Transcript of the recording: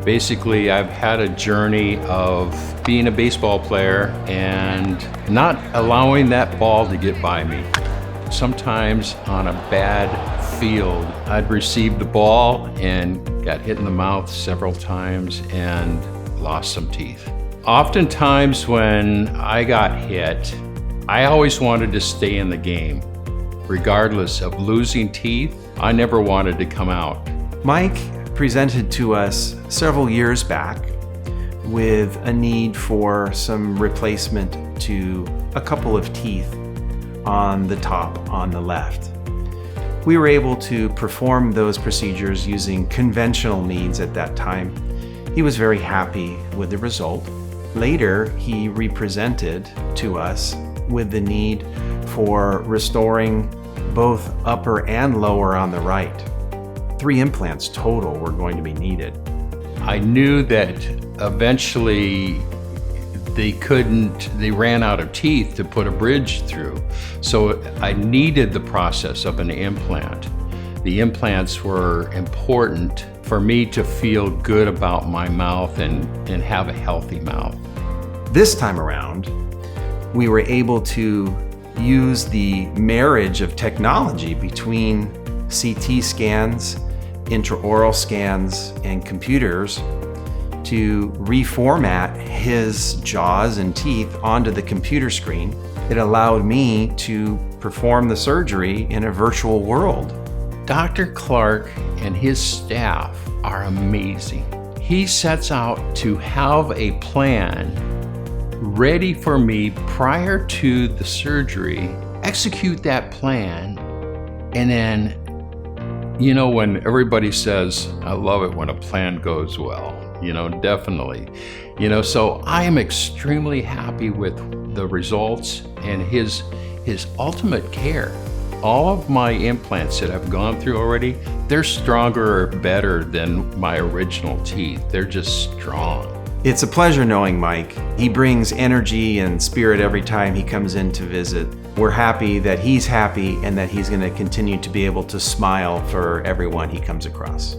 Basically, I've had a journey of being a baseball player and not allowing that ball to get by me. Sometimes on a bad field, I'd received the ball and got hit in the mouth several times and lost some teeth. Oftentimes when I got hit, I always wanted to stay in the game. Regardless of losing teeth, I never wanted to come out. Mike presented to us several years back with a need for some replacement to a couple of teeth on the top on the left. We were able to perform those procedures using conventional means at that time. He was very happy with the result. Later, he represented to us with the need for restoring both upper and lower on the right. 3 implants total were going to be needed. I knew that eventually they ran out of teeth to put a bridge through. So I needed the process of an implant. The implants were important for me to feel good about my mouth and have a healthy mouth. This time around, we were able to use the marriage of technology between CT scans, intraoral scans, and computers to reformat his jaws and teeth onto the computer screen. It allowed me to perform the surgery in a virtual world. Dr. Clark and his staff are amazing. He sets out to have a plan ready for me prior to the surgery, execute that plan, and then, you know, when everybody says, I love it when a plan goes well, definitely. So I am extremely happy with the results and his ultimate care. All of my implants that I've gone through already, they're stronger or better than my original teeth. They're just strong. It's a pleasure knowing Mike. He brings energy and spirit every time he comes in to visit. We're happy that he's happy and that he's going to continue to be able to smile for everyone he comes across.